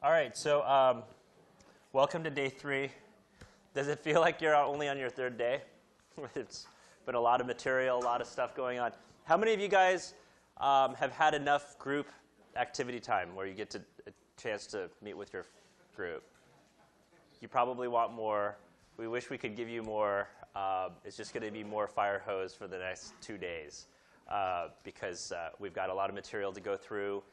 All right, so welcome to day 3. Does it feel like you're only on your 3rd day? It's been a lot of material, a lot of stuff going on. How many of you guys have had enough group activity time where you get a chance to meet with your group? You probably want more. We wish we could give you more. It's just going to be more fire hose for the next 2 days because we've got a lot of material to go through.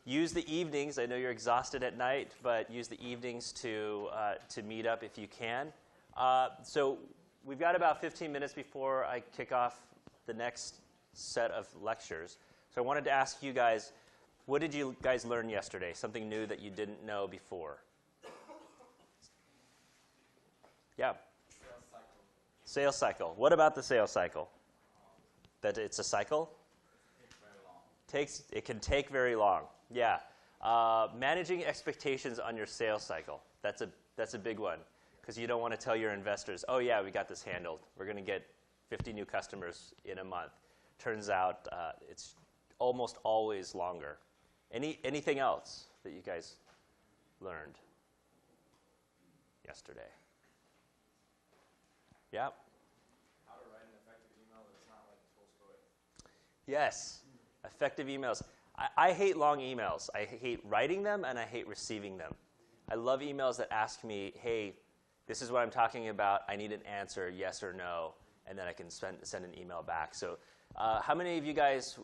Use the evenings. I know you're exhausted at night, but use the evenings to meet up if you can. So we've got about 15 minutes before I kick off the next set of lectures. So I wanted to ask you guys, what did you guys learn yesterday? Something new that you didn't know before? Yeah. Sales cycle. Sales cycle. What about the sales cycle? That it's a cycle? It takes very long. It can take very long. Yeah. Managing expectations on your sales cycle. That's a big one because you don't want to tell your investors, oh, yeah, we got this handled. We're going to get 50 new customers in a month. Turns out it's almost always longer. Anything else that you guys learned yesterday? Yeah? How to write an effective email that's not like Tolstoy. Yes. Effective emails. I hate long emails. I hate writing them, and I hate receiving them. I love emails that ask me, hey, this is what I'm talking about. I need an answer, yes or no, and then I can send an email back. So how many of you guys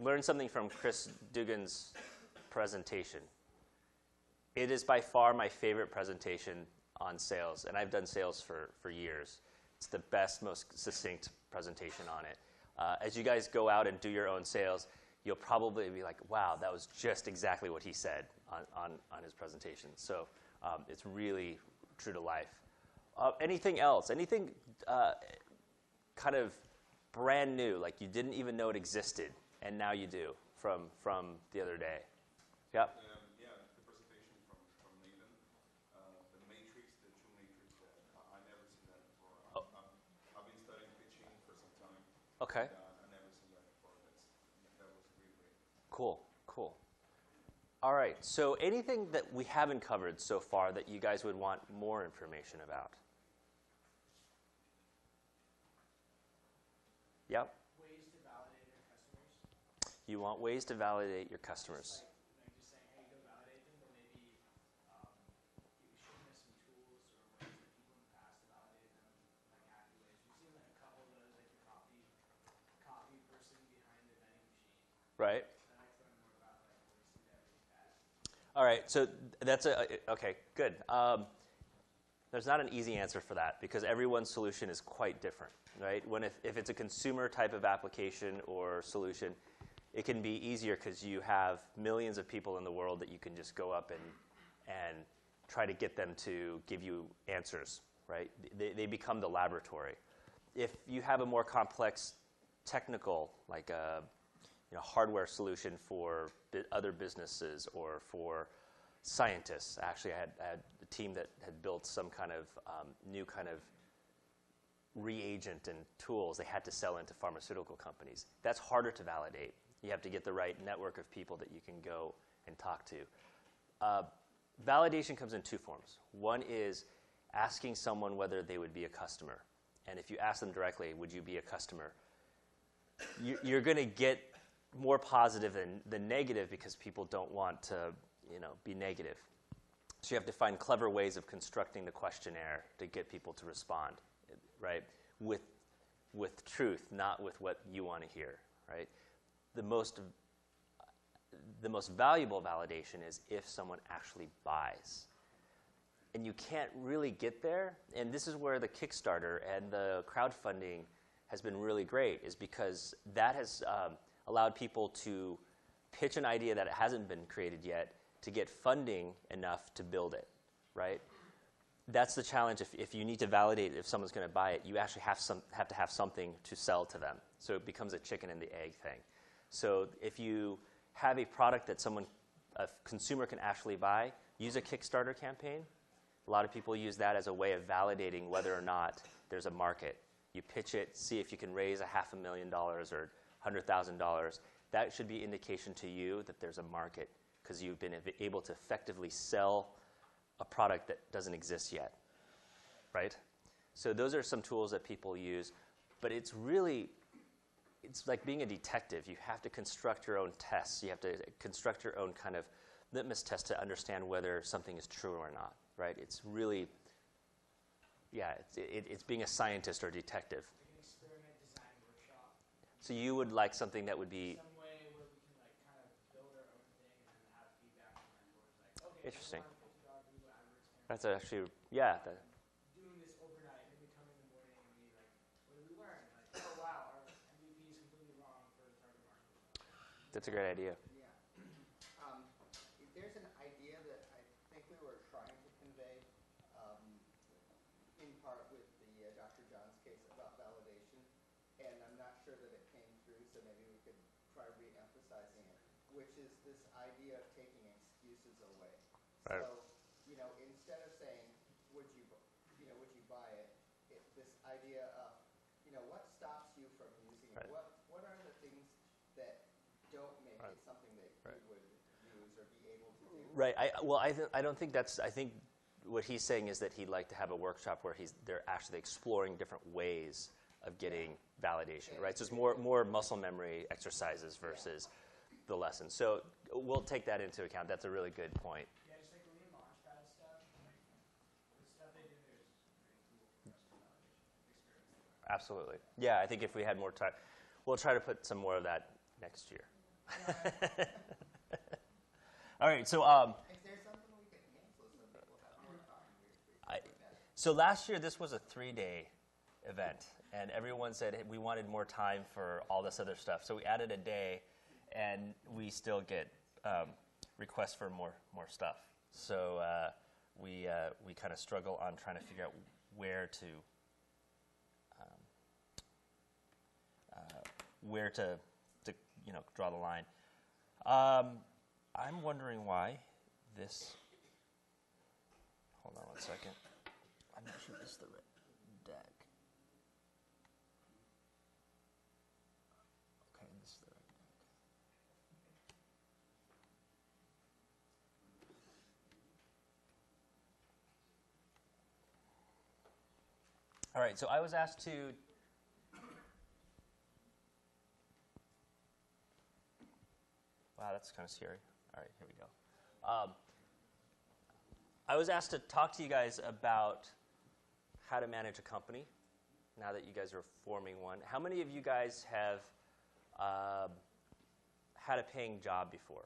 learned something from Chris Dugan's presentation? It is by far my favorite presentation on sales, and I've done sales for years. It's the best, most succinct presentation on it. As you guys go out and do your own sales, you'll probably be like, wow, that was just exactly what he said on his presentation. So it's really true to life. Anything else? Anything kind of brand new, like you didn't even know it existed, and now you do from the other day? Yep. Yeah, the presentation from Nathan, the matrix, the true matrix. I never seen that before. I've been studying pitching for some time. Okay. I've never seen that before. That was really great. Cool, cool. All right, so anything that we haven't covered so far that you guys would want more information about? Yep. Ways to validate your customers. You want ways to validate your customers. Just saying, hey, go validate them, but maybe you showing us some tools or ways that people in the past have validated them, like happy ways. We've seen like a couple of those, like the copy person behind the vending machine. Right. I'd like to learn more about like where we see that really bad. All right, so that's okay, good. There's not an easy answer for that because everyone's solution is quite different, right? If it's a consumer type of application or solution, it can be easier because you have millions of people in the world that you can just go up and try to get them to give you answers, right? They become the laboratory. If you have a more complex technical, like a hardware solution for other businesses or for scientists. Actually, I had a team that had built some kind of new kind of reagent and tools they had to sell into pharmaceutical companies. That's harder to validate. You have to get the right network of people that you can go and talk to. Validation comes in 2 forms. One is asking someone whether they would be a customer. And if you ask them directly, would you be a customer? You're going to get more positive than negative because people don't want to be negative. So you have to find clever ways of constructing the questionnaire to get people to respond, right? With truth, not with what you want to hear, right? The most valuable validation is if someone actually buys. And you can't really get there, and this is where the Kickstarter and the crowdfunding has been really great, is because that has allowed people to pitch an idea that hasn't been created yet to get funding enough to build it, right? That's the challenge. If you need to validate if someone's going to buy it, you actually have to have something to sell to them. So it becomes a chicken and the egg thing. So if you have a product that a consumer can actually buy, use a Kickstarter campaign. A lot of people use that as a way of validating whether or not there's a market. You pitch it, see if you can raise $500,000 or $100,000. That should be indication to you that there's a market because you've been able to effectively sell a product that doesn't exist yet, right? So those are some tools that people use, but it's like being a detective. You have to construct your own tests. You have to construct your own kind of litmus test to understand whether something is true or not, right? It's really, yeah, it's being a scientist or detective. Like an experiment design workshop. So you would like something that would be Some way where we can like kind of build our own thing and then have feedback from mentors. Like, okay, interesting. $50 Google AdWords campaign. That's actually, yeah. Doing this overnight, and we come in the morning and we like, what did we learn? Like, oh wow, our MVP is completely wrong for the target market. That's a great idea. Yeah. There's an idea that I think we were trying to convey in part with the Dr. John's case about validation, and I'm not sure that it came through, so maybe we could try re-emphasizing it, which is this idea of taking excuses away. Right. So, instead of saying, would you buy it, this idea of, what stops you from using it? Right. What are the things that don't make Right. it something that Right. you would use or be able to do? Right. I don't think that's. I think what he's saying is that he'd like to have a workshop where they're actually exploring different ways of getting validation. Right. So it's more muscle memory exercises versus the lesson. So we'll take that into account. That's a really good point. Yeah, just like lean launchpad stuff. Like, the stuff they did there is pretty cool for us to experience. Absolutely. Yeah. I think if we had more time, we'll try to put some more of that next year. All right. So. Is there something we could cancel so people have more time? So last year, this was a 3-day event, and everyone said, hey, we wanted more time for all this other stuff. So we added a day, and we still get requests for more stuff. So we kind of struggle on trying to figure out where to draw the line. I'm wondering why this. Hold on one second. I'm not sure this is the right deck. Okay, this is the right deck. All right, so I was asked to. Wow, that's kind of scary. All right, here we go. I was asked to talk to you guys about how to manage a company now that you guys are forming one. How many of you guys have had a paying job before?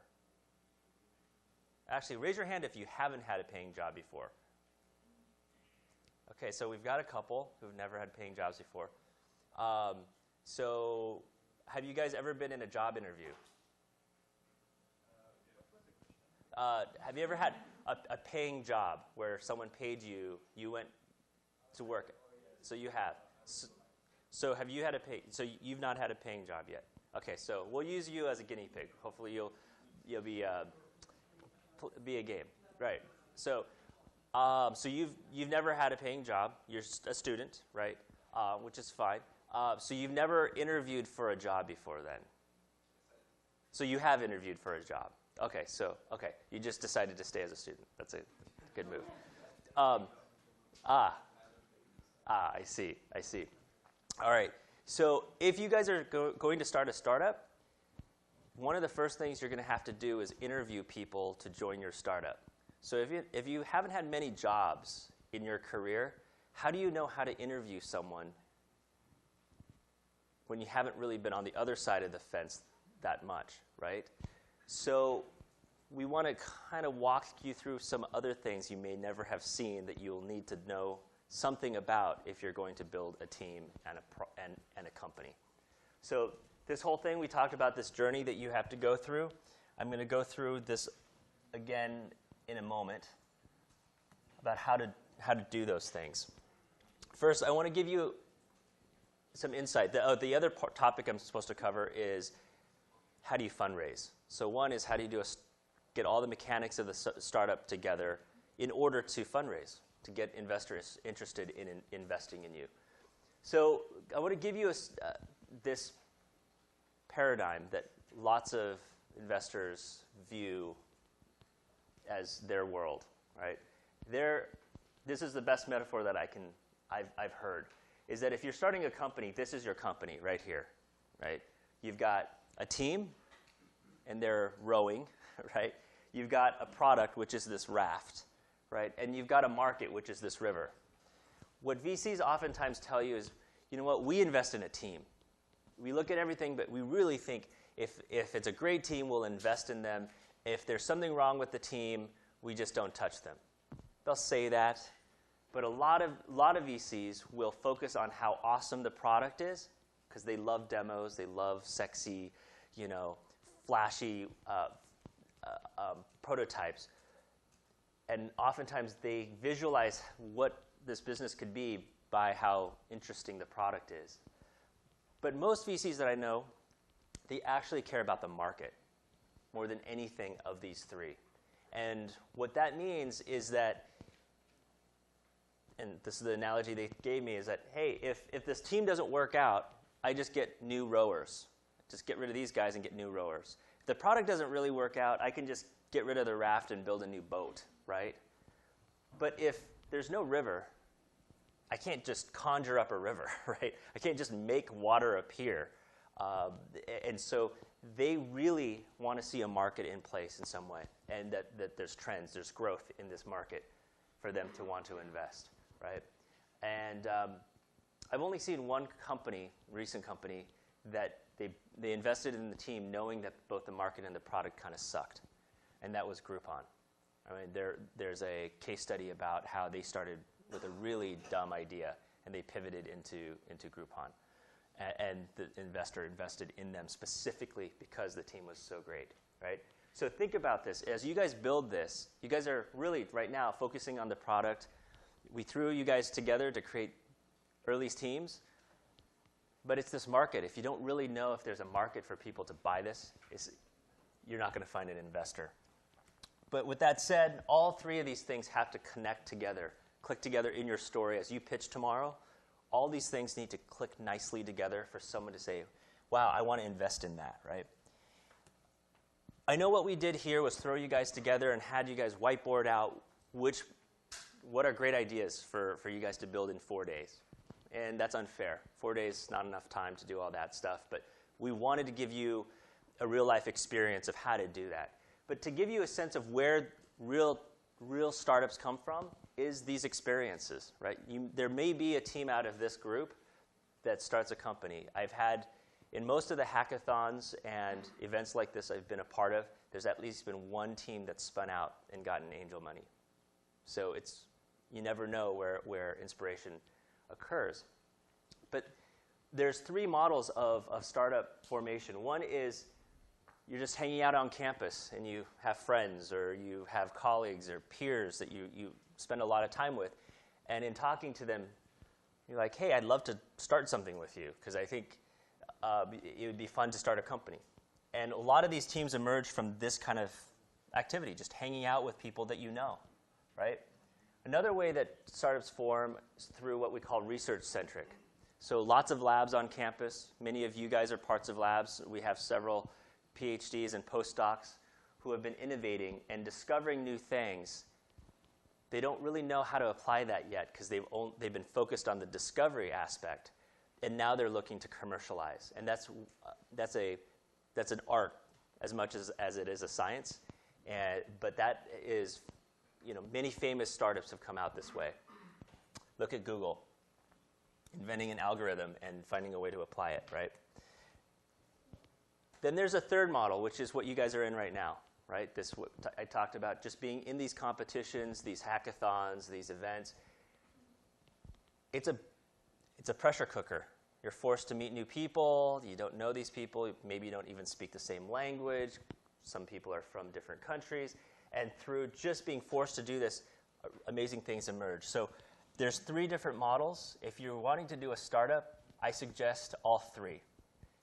Actually, raise your hand if you haven't had a paying job before. Okay, so we've got a couple who've never had paying jobs before. So have you guys ever been in a job interview? Have you ever had a paying job where someone paid you, you went to work? So you have. So have you had a pay? So you've not had a paying job yet. Okay, so we'll use you as a guinea pig. Hopefully you'll be a game, right? So so you've never had a paying job. You're a student, right? Which is fine. So you've never interviewed for a job before then. So you have interviewed for a job. Okay, you just decided to stay as a student. That's a good move. I see. All right, so if you guys are going to start a startup, one of the first things you're going to have to do is interview people to join your startup. So if you haven't had many jobs in your career, how do you know how to interview someone when you haven't really been on the other side of the fence that much, right? So we want to kind of walk you through some other things you may never have seen that you'll need to know something about if you're going to build a team and a company. So this whole thing, we talked about this journey that you have to go through. I'm going to go through this again in a moment about how to do those things. First, I want to give you some insight. The other topic I'm supposed to cover is how do you fundraise? So one is how do you get all the mechanics of the startup together in order to fundraise, to get investors interested in investing in you. So I want to give you this paradigm that lots of investors view as their world, right? This is the best metaphor that I've heard, is that if you're starting a company, this is your company right here, right? You've got a team, and they're rowing, right? You've got a product, which is this raft, right? And you've got a market, which is this river. What VCs oftentimes tell you is, you know what, we invest in a team. We look at everything, but we really think if it's a great team, we'll invest in them. If there's something wrong with the team, we just don't touch them. They'll say that, but a lot of VCs will focus on how awesome the product is, because they love demos, they love sexy, flashy prototypes. And oftentimes they visualize what this business could be by how interesting the product is. But most VCs that I know, they actually care about the market more than anything of these three. And what that means is that, and this is the analogy they gave me, is that, hey, if this team doesn't work out, I just get new rowers. Just get rid of these guys and get new rowers. If the product doesn't really work out, I can just get rid of the raft and build a new boat, right? But if there's no river, I can't just conjure up a river, right? I can't just make water appear. And so they really want to see a market in place in some way, and that there's trends, there's growth in this market for them to want to invest, right? And I've only seen one company, recent company, that they invested in the team knowing that both the market and the product kind of sucked, and that was Groupon. I mean, there's a case study about how they started with a really dumb idea, and they pivoted into Groupon. And the investor invested in them specifically because the team was so great, right? So think about this. As you guys build this, you guys are really, right now, focusing on the product. We threw you guys together to create early teams, but it's this market. If you don't really know if there's a market for people to buy this, you're not going to find an investor. But with that said, all three of these things have to connect together, click together in your story as you pitch tomorrow. All these things need to click nicely together for someone to say, wow, I want to invest in that, right? I know what we did here was throw you guys together and had you guys whiteboard out what are great ideas for you guys to build in 4 days. And that's unfair. 4 days is not enough time to do all that stuff. But we wanted to give you a real-life experience of how to do that. But to give you a sense of where real startups come from is these experiences, right? There may be a team out of this group that starts a company. I've had, in most of the hackathons and events like this I've been a part of, there's at least been one team that's spun out and gotten angel money. So you never know where inspiration occurs. But there's three models of startup formation. One is you're just hanging out on campus and you have friends or you have colleagues or peers that you spend a lot of time with. And in talking to them, you're like, hey, I'd love to start something with you because I think it would be fun to start a company. And a lot of these teams emerge from this kind of activity, just hanging out with people that you know, right? Another way that startups form is through what we call research-centric. So lots of labs on campus. Many of you guys are parts of labs. We have several PhDs and postdocs who have been innovating and discovering new things. They don't really know how to apply that yet because they've been focused on the discovery aspect, and now they're looking to commercialize. And that's an art as much as it is a science. But that is, many famous startups have come out this way. Look at Google, inventing an algorithm and finding a way to apply it, right? Then there's a third model, which is what you guys are in right now, right? This what I talked about, just being in these competitions, these hackathons, these events. It's a pressure cooker. You're forced to meet new people. You don't know these people. Maybe you don't even speak the same language. Some people are from different countries. And through just being forced to do this, amazing things emerge. So there's three different models. If you're wanting to do a startup, I suggest all three.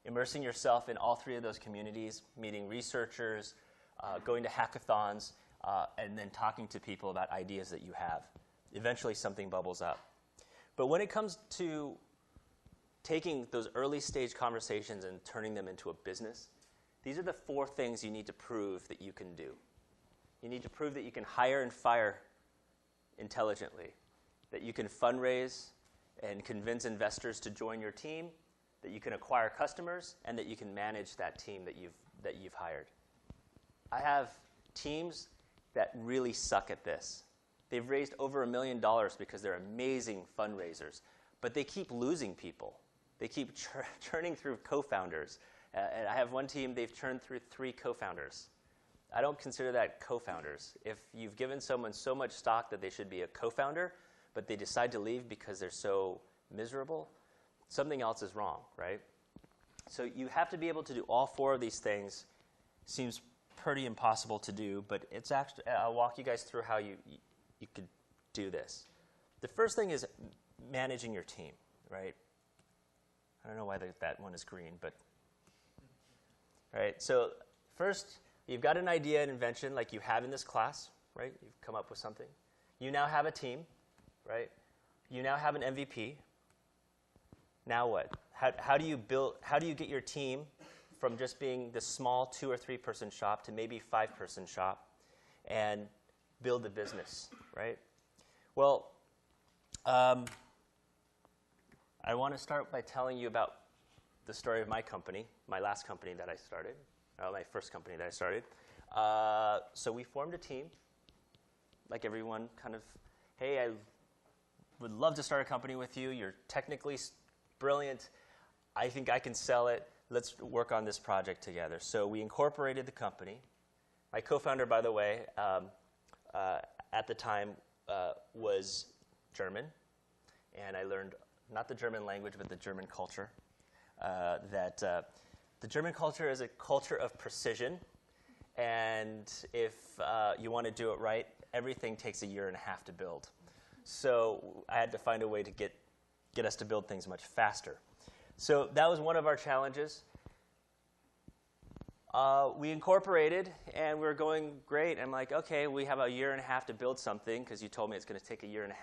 Immersing yourself in all three of those communities, meeting researchers, going to hackathons, and then talking to people about ideas that you have. Eventually something bubbles up. But when it comes to taking those early stage conversations and turning them into a business, these are the four things you need to prove that you can do. You need to prove that you can hire and fire intelligently, that you can fundraise and convince investors to join your team, that you can acquire customers, and that you can manage that team that you've hired. I have teams that really suck at this. They've raised over $1 million because they're amazing fundraisers, but they keep losing people. They keep churning through co-founders. And I have one team, they've churned through 3 co-founders. I don't consider that co-founders. If you've given someone so much stock that they should be a co-founder, but they decide to leave because they're so miserable, something else is wrong, right? So you have to be able to do all 4 of these things. Seems pretty impossible to do, but it's actually, I'll walk you guys through how you could do this. The first thing is managing your team, right? I don't know why that one is green, but, right? So first, you've got an idea, an invention like you have in this class, right? You've come up with something. You now have a team, right? You now have an MVP. Now what? How do you get your team from just being the small 2 or 3 person shop to maybe 5-person shop and build the business, right? Well, I want to start by telling you about the story of my company, my last company that I started, my first company that I started. So we formed a team, like everyone kind of, hey, I would love to start a company with you. You're technically brilliant. I think I can sell it. Let's work on this project together. So we incorporated the company. My co-founder, by the way, at the time was German, and I learned not the German language, but the German culture. The German culture is a culture of precision, and if you want to do it right, everything takes 1.5 years to build. So I had to find a way to get us to build things much faster. So that was one of our challenges. We incorporated, and we're going great. I'm like, okay, we have 1.5 years to build something, because you told me it's going to take 1.5 years.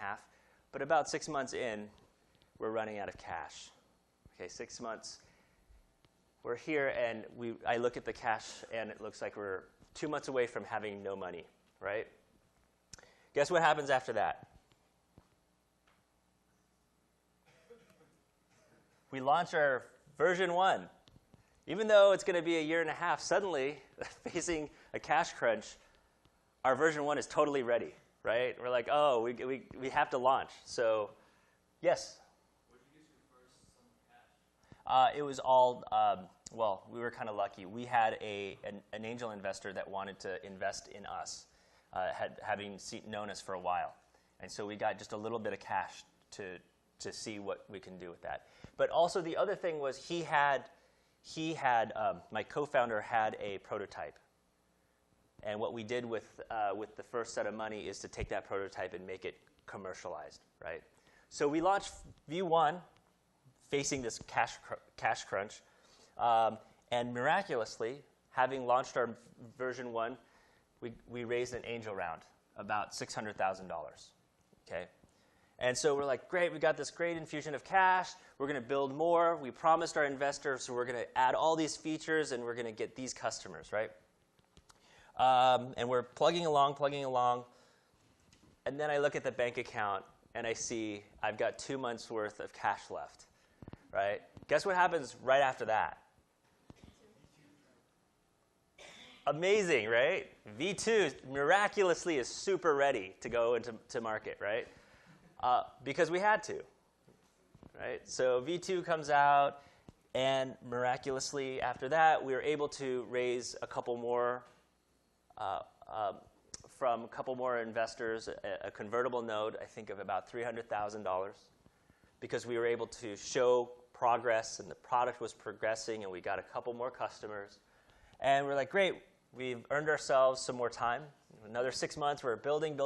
But about 6 months in, we're running out of cash. Okay, 6 months. We're here, and I look at the cash, and it looks like we're 2 months away from having no money, right? Guess what happens after that? We launch our version 1. Even though it's going to be 1.5 years, suddenly, facing a cash crunch, our version 1 is totally ready, right? We're like, oh, we have to launch. So, yes? Where did you get your first sum of cash? It was all, well, we were kind of lucky. We had an angel investor that wanted to invest in us, having known us for a while. And so we got just a little bit of cash to see what we can do with that. But also the other thing was my co-founder had a prototype. And what we did with the first set of money is to take that prototype and make it commercialized, right? So we launched V1 facing this cash crunch. And miraculously, having launched our version 1, we raised an angel round, about $600,000, okay? And so we're like, great, we got this great infusion of cash. We're going to build more. We promised our investors, so we're going to add all these features, and we're going to get these customers, right? And we're plugging along. And then I look at the bank account, and I see I've got 2 months' worth of cash left, right? Guess what happens right after that? Amazing, right? V2 miraculously is super ready to go into market, right? Because we had to, right? So V2 comes out, and miraculously after that, we were able to raise a couple more from a couple more investors, a convertible note, I think of about $300,000, because we were able to show progress, and the product was progressing, and we got a couple more customers. And we're like, great, we've earned ourselves some more time. Another 6 months, we're building.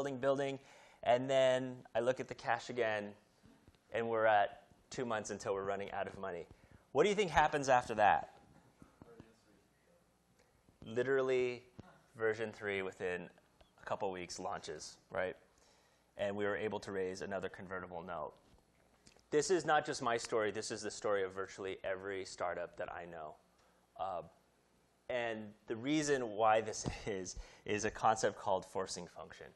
And then I look at the cash again, and we're at 2 months until we're running out of money. What do you think happens after that? Literally, version 3 within a couple weeks launches, right? And we were able to raise another convertible note. This is not just my story. This is the story of virtually every startup that I know. And the reason why this is a concept called forcing function.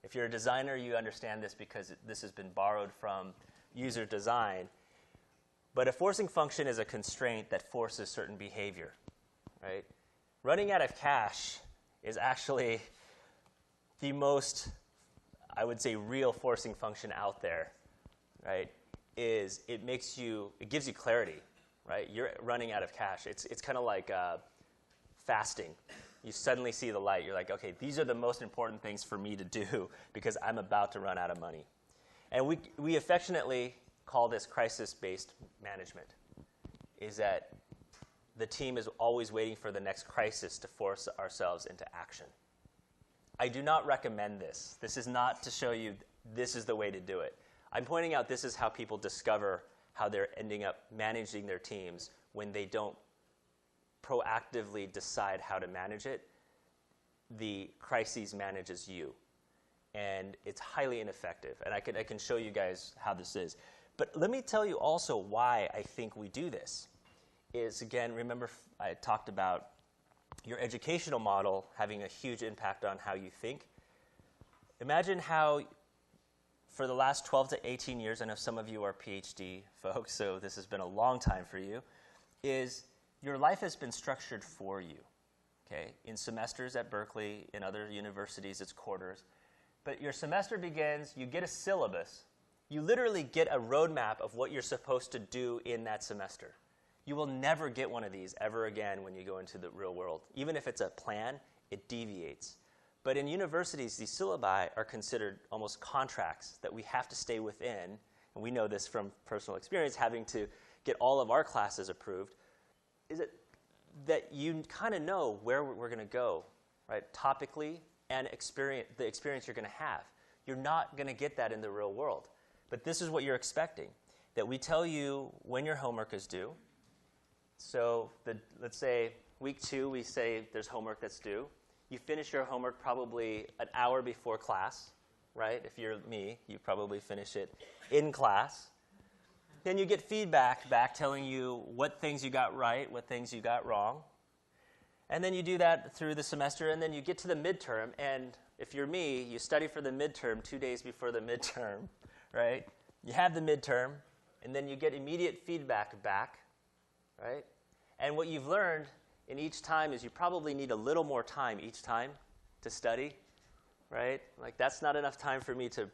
If you're a designer, you understand this because this has been borrowed from user design. But a forcing function is a constraint that forces certain behavior, right? Running out of cash is actually the most, I would say, real forcing function out there, right? It gives you clarity, right? You're running out of cash. It's kind of like fasting. You suddenly see the light. You're like, okay, these are the most important things for me to do because I'm about to run out of money. And we affectionately call this crisis-based management, is that the team is always waiting for the next crisis to force ourselves into action. I do not recommend this. This is not to show you this is the way to do it. I'm pointing out this is how people discover how they're ending up managing their teams when they don't proactively decide how to manage it. The crisis manages you. And it's highly ineffective. And I can show you guys how this is. But let me tell you also why I think we do this. Is, again, remember I talked about your educational model having a huge impact on how you think. Imagine how, for the last 12 to 18 years, I know some of you are PhD folks, so this has been a long time for you, is your life has been structured for you. Okay? In semesters at Berkeley, in other universities, it's quarters. But your semester begins, you get a syllabus. You literally get a roadmap of what you're supposed to do in that semester. You will never get one of these ever again when you go into the real world. Even if it's a plan, it deviates. But in universities, these syllabi are considered almost contracts that we have to stay within. And we know this from personal experience, having to get all of our classes approved. Is it that you kind of know where we're going to go, right? Topically, and the experience you're going to have. You're not going to get that in the real world. But this is what you're expecting, that we tell you when your homework is due. So let's say week 2, we say there's homework that's due. You finish your homework probably an hour before class, right? If you're me, you probably finish it in class. Then you get feedback back telling you what things you got right, what things you got wrong. And then you do that through the semester, and then you get to the midterm, and if you're me, you study for the midterm 2 days before the midterm, right? You have the midterm, and then you get immediate feedback back, right? And what you've learned in each time is you probably need a little more time each time to study, right? Like, that's not enough time for me to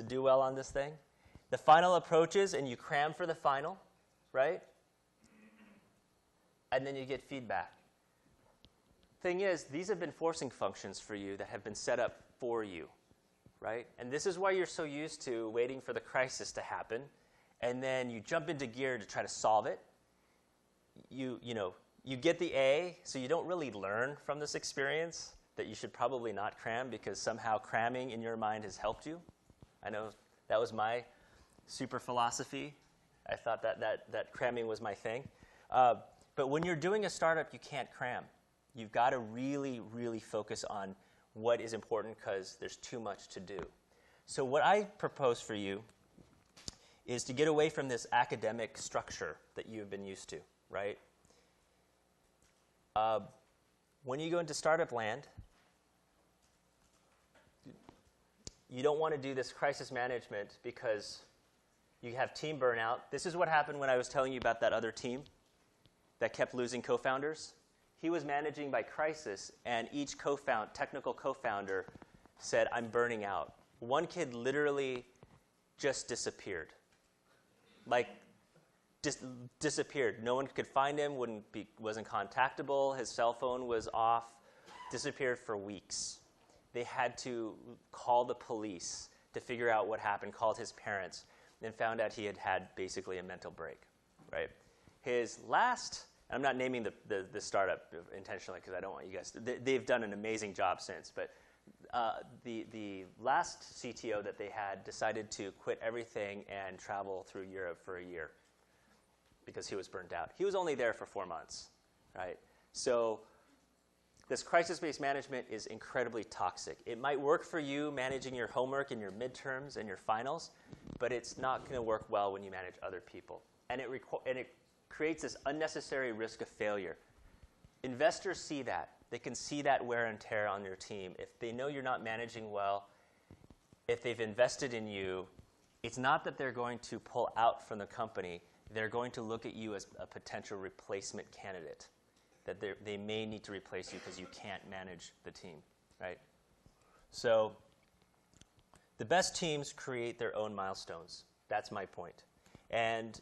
do well on this thing. The final approaches, and you cram for the final, right? And then you get feedback. Thing is, these have been forcing functions for you that have been set up for you, right? And this is why you're so used to waiting for the crisis to happen, and then you jump into gear to try to solve it. You get the A, so you don't really learn from this experience that you should probably not cram because somehow cramming in your mind has helped you. I know that was my super philosophy. I thought that cramming was my thing. But when you're doing a startup, you can't cram. You've got to really, really focus on what is important because there's too much to do. So what I propose for you is to get away from this academic structure that you've been used to, right? When you go into startup land, you don't want to do this crisis management because you have team burnout. This is what happened when I was telling you about that other team that kept losing co-founders. He was managing by crisis, and each technical co-founder said, I'm burning out. One kid literally just disappeared. Like, just disappeared. No one could find him, wasn't contactable, his cell phone was off, disappeared for weeks. They had to call the police to figure out what happened, called his parents, and found out he had had basically a mental break, right? His last... I'm not naming the startup intentionally because I don't want you guys to. They've done an amazing job since, but the last CTO that they had decided to quit everything and travel through Europe for a year because he was burnt out. He was only there for 4 months, right? So this crisis-based management is incredibly toxic. It might work for you managing your homework and your midterms and your finals, but it's not going to work well when you manage other people. And it creates this unnecessary risk of failure. investors see that. They can see that wear and tear on your team. If they know you're not managing well, if they've invested in you, it's not that they're going to pull out from the company. They're going to look at you as a potential replacement candidate, that they may need to replace you because you can't manage the team, right? So the best teams create their own milestones. That's my point. And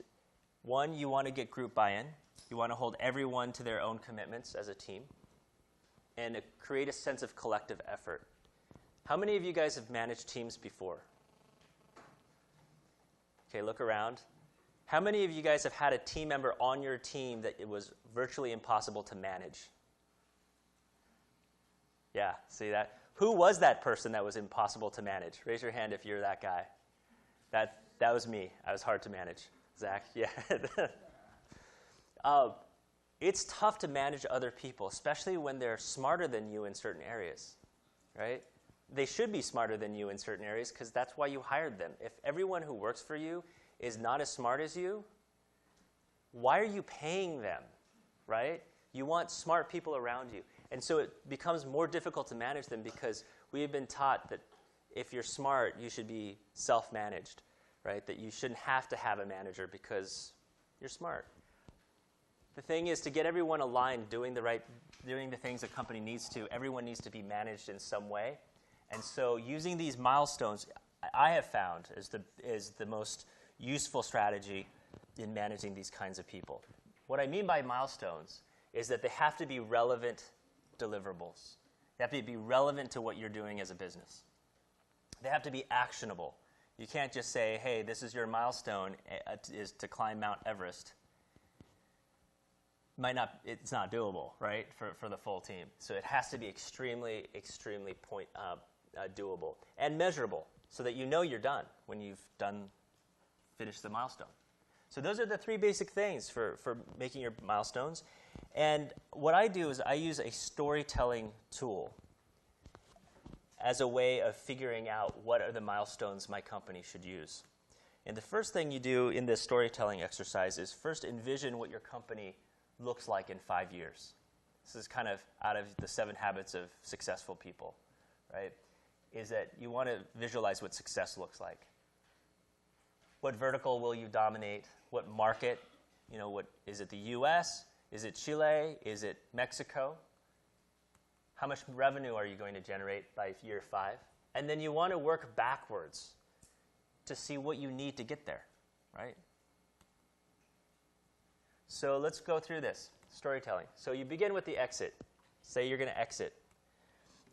one, you want to get group buy-in. You want to hold everyone to their own commitments as a team and create a sense of collective effort. How many of you guys have managed teams before? Okay, look around. How many of you guys have had a team member on your team that it was virtually impossible to manage? Yeah, see that? Who was that person that was impossible to manage? Raise your hand if you're that guy. That was me. I was hard to manage. Zach, yeah. It's tough to manage other people, especially when they're smarter than you in certain areas, right? They should be smarter than you in certain areas because that's why you hired them. If everyone who works for you is not as smart as you, why are you paying them, right? You want smart people around you. And so it becomes more difficult to manage them because we have been taught that if you're smart, you should be self-managed, right? That you shouldn't have to have a manager because you're smart. The thing is, to get everyone aligned, doing the things a company needs to, everyone needs to be managed in some way. And so using these milestones, I have found is the most useful strategy in managing these kinds of people. What I mean by milestones is that they have to be relevant deliverables. They have to be relevant to what you're doing as a business. They have to be actionable. You can't just say, hey, this is your milestone, is to climb Mount Everest. It's not doable, right, for the full team. So it has to be extremely, extremely doable and measurable so that you know you're done when you've finished the milestone. So those are the three basic things for making your milestones. And what I do is I use a storytelling tool as a way of figuring out what are the milestones my company should use. And the first thing you do in this storytelling exercise is first envision what your company looks like in 5 years. This is kind of out of the 7 habits of successful people, right? Is that you want to visualize what success looks like. What vertical will you dominate? What market? Is it the US? Is it Chile? Is it Mexico? How much revenue are you going to generate by year 5? And then you want to work backwards to see what you need to get there, right? So let's go through this, storytelling. So you begin with the exit. Say you're going to exit.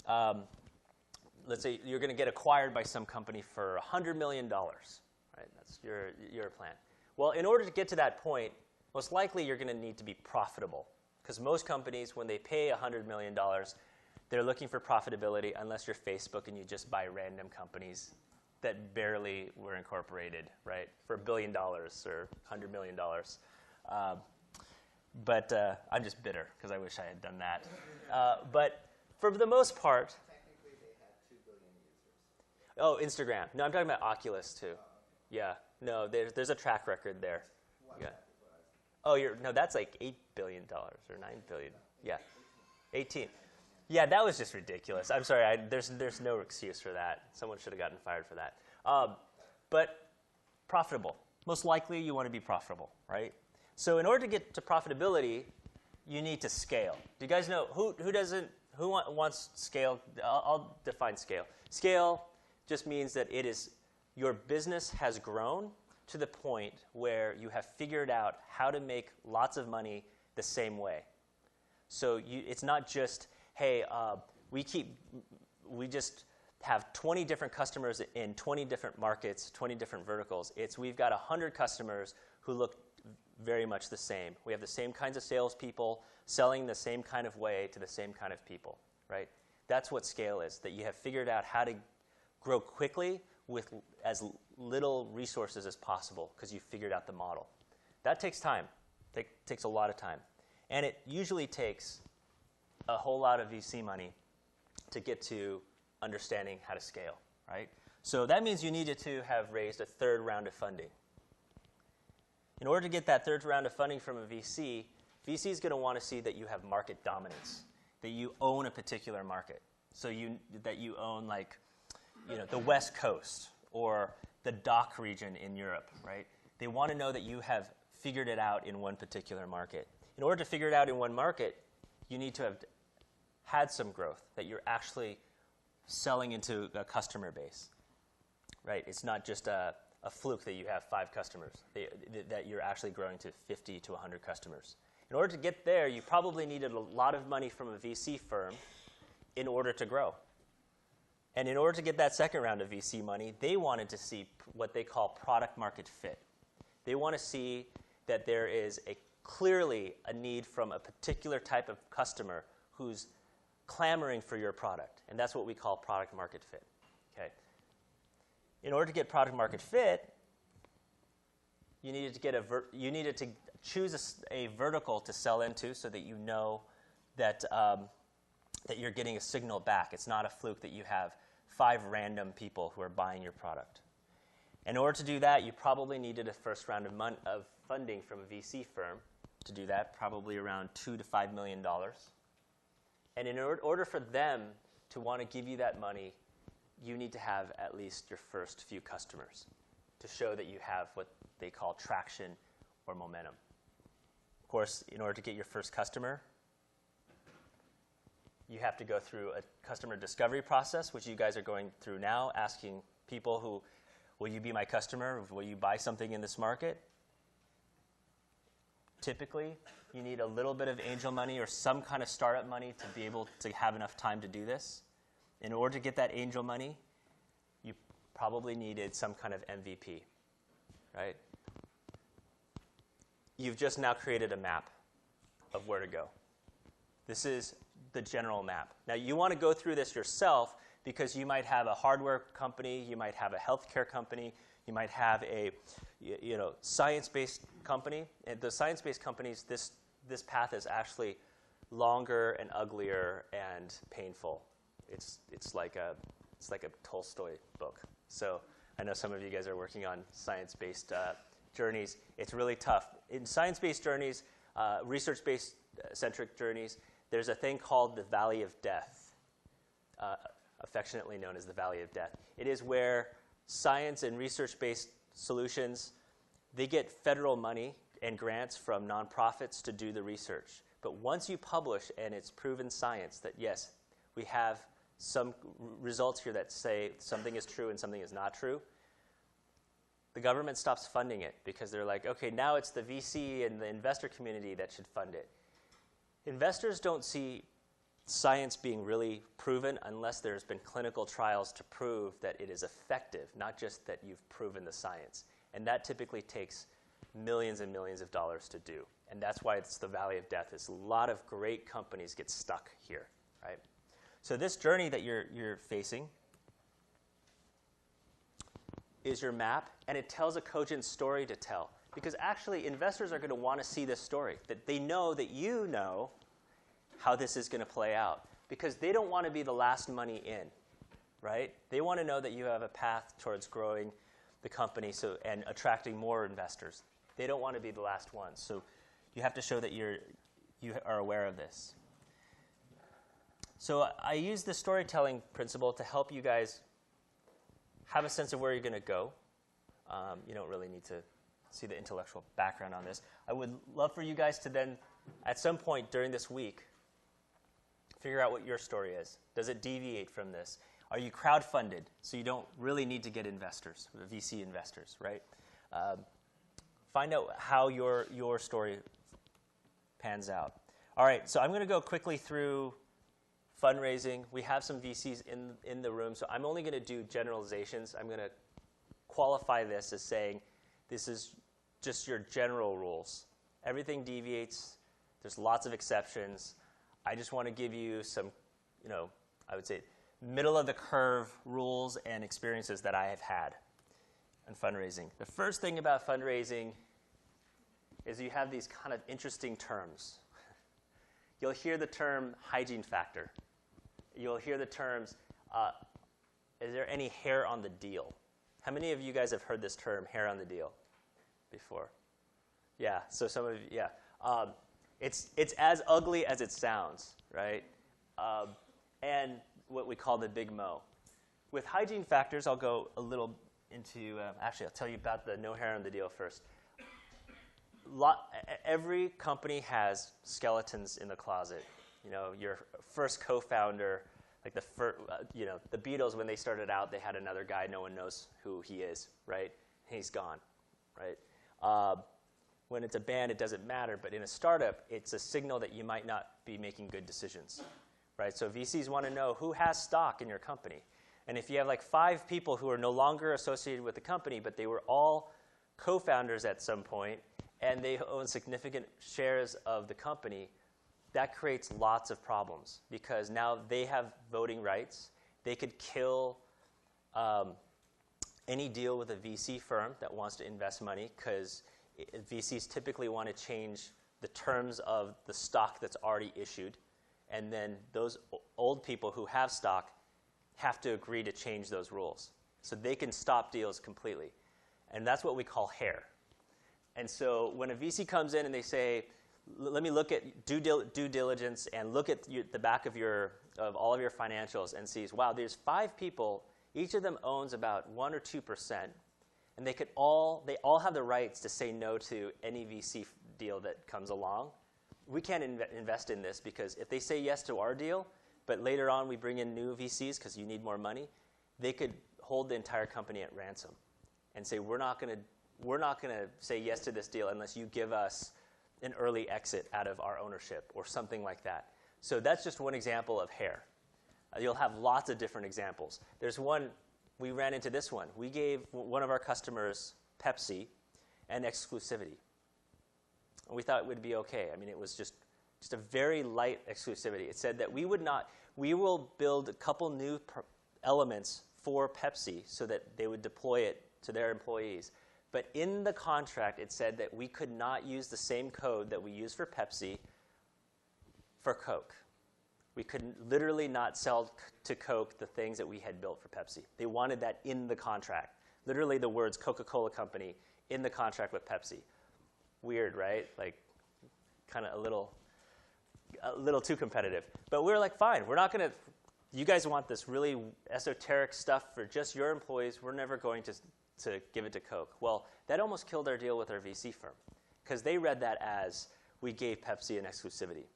Let's say you're going to get acquired by some company for $100 million, right? That's your plan. Well, in order to get to that point, most likely you're going to need to be profitable because most companies, when they pay $100 million, they're looking for profitability unless you're Facebook and you just buy random companies that barely were incorporated, right, for $1 billion or $100 million. But I'm just bitter because I wish I had done that. But for the most part... Technically, they had 2 billion users. Oh, Instagram. No, I'm talking about Oculus, too. Yeah. No, there's a track record there. Yeah. Oh, that's like $8 billion or $9 billion. Yeah. 18. Yeah, that was just ridiculous. I'm sorry. There's no excuse for that. Someone should have gotten fired for that. But profitable. Most likely, you want to be profitable, right? So in order to get to profitability, you need to scale. Do you guys know who wants scale? I'll define scale. Scale just means that your business has grown to the point where you have figured out how to make lots of money the same way. So it's not just, hey, we just have 20 different customers in 20 different markets, 20 different verticals. We've got 100 customers who look very much the same. We have the same kinds of salespeople selling the same kind of way to the same kind of people, right? That's what scale is, that you have figured out how to grow quickly with as little resources as possible because you figured out the model. That takes time. Takes a lot of time. And it usually takes a whole lot of VC money to get to understanding how to scale, right? So that means you needed to have raised a 3rd round of funding. In order to get that 3rd round of funding from a VC, VC is going to want to see that you have market dominance, that you own a particular market. So that you own, like, the West Coast or the DACH region in Europe, right? They want to know that you have figured it out in one particular market. In order to figure it out in one market, you need to have had some growth, that you're actually selling into a customer base, right? It's not just a fluke that you have 5 customers, that you're actually growing to 50 to 100 customers. In order to get there, you probably needed a lot of money from a VC firm in order to grow. And in order to get that second round of VC money, they wanted to see what they call product market fit. They want to see that there is clearly a need from a particular type of customer who's clamoring for your product. And that's what we call product market fit. Okay. In order to get product market fit, you needed to choose a vertical to sell into so that you know that that you're getting a signal back. It's not a fluke that you have 5 random people who are buying your product. In order to do that, you probably needed a first round of funding from a VC firm to do that, probably around $2 to $5 million. And in order for them to want to give you that money, you need to have at least your first few customers to show that you have what they call traction or momentum. Of course, in order to get your first customer, you have to go through a customer discovery process, which you guys are going through now, asking people who, will you be my customer? Will you buy something in this market? Typically, you need a little bit of angel money or some kind of startup money to be able to have enough time to do this. In order to get that angel money, you probably needed some kind of MVP, right? You've just now created a map of where to go. This is the general map. Now, you want to go through this yourself because you might have a hardware company, you might have a healthcare company, you might have a science-based company. And the science-based companies, this path is actually longer and uglier and painful. It's like a Tolstoy book. So I know some of you guys are working on science-based journeys. It's really tough. In science-based journeys, research-based centric journeys, there's a thing called the Valley of Death, affectionately known as the Valley of Death. It is where science and research-based solutions, they get federal money and grants from nonprofits to do the research. But once you publish and it's proven science that, yes, we have some results here that say something is true and something is not true, the government stops funding it because they're like, okay, now it's the VC and the investor community that should fund it. Investors don't see science being really proven unless there's been clinical trials to prove that it is effective, not just that you've proven the science. And that typically takes millions and millions of dollars to do. And that's why it's the Valley of Death. A lot of great companies get stuck here, right? So this journey that you're facing is your map, and it tells a cogent story to tell. Because actually, investors are going to want to see this story, that they know that you know how this is going to play out. Because they don't want to be the last money in, right? They want to know that you have a path towards growing the company and attracting more investors. They don't want to be the last ones. So you have to show that you are aware of this. So I use the storytelling principle to help you guys have a sense of where you're going to go. You don't really need to see the intellectual background on this. I would love for you guys to then, at some point during this week, figure out what your story is. Does it deviate from this? Are you crowdfunded, so you don't really need to get investors, VC investors, right? Find out how your story pans out. All right, so I'm going to go quickly through fundraising. We have some VCs in the room, so I'm only going to do generalizations. I'm going to qualify this as saying this is just your general rules. Everything deviates. There's lots of exceptions. I just want to give you some, I would say middle-of-the-curve rules and experiences that I have had in fundraising. The first thing about fundraising is you have these kind of interesting terms. You'll hear the term hygiene factor. You'll hear the terms, is there any hair on the deal? How many of you guys have heard this term, hair on the deal, before? Yeah, so some of you, yeah. It's as ugly as it sounds, right? And what we call the big mo. With hygiene factors, I'll go a little into, actually, I'll tell you about the no hair on the deal first. Every company has skeletons in the closet. You know, your first co-founder, like the Beatles, when they started out, they had another guy, no one knows who he is, right? He's gone, right? When it's a band, it doesn't matter, but in a startup, it's a signal that you might not be making good decisions, right? So VCs want to know who has stock in your company. And if you have like 5 people who are no longer associated with the company, but they were all co-founders at some point, and they own significant shares of the company, that creates lots of problems because now they have voting rights. They could kill any deal with a VC firm that wants to invest money because VCs typically want to change the terms of the stock that's already issued, and then those old people who have stock have to agree to change those rules. So they can stop deals completely. And that's what we call hair. And so when a VC comes in and they say, let me look at due diligence and look at the back of all of your financials and sees, wow, there's 5 people, each of them owns about 1 or 2%, and they all have the rights to say no to any VC deal that comes along. We can't invest in this because if they say yes to our deal, but later on we bring in new VCs because you need more money, they could hold the entire company at ransom and say, we're not going to say yes to this deal unless you give us an early exit out of our ownership or something like that. So that's just one example of hair. You'll have lots of different examples. There's one, we ran into this one. We gave one of our customers, Pepsi, an exclusivity. And we thought it would be okay. I mean, it was just a very light exclusivity. It said that we will build a couple new elements for Pepsi so that they would deploy it to their employees. But in the contract, it said that we could not use the same code that we use for Pepsi for Coke. We could literally not sell to Coke the things that we had built for Pepsi. They wanted that in the contract. Literally the words Coca-Cola Company in the contract with Pepsi. Weird, right? Like, kind of a little too competitive. But we were like, fine, we're not going to, you guys want this really esoteric stuff for just your employees. We're never going to give it to Coke. Well, that almost killed our deal with our VC firm because they read that as we gave Pepsi an exclusivity.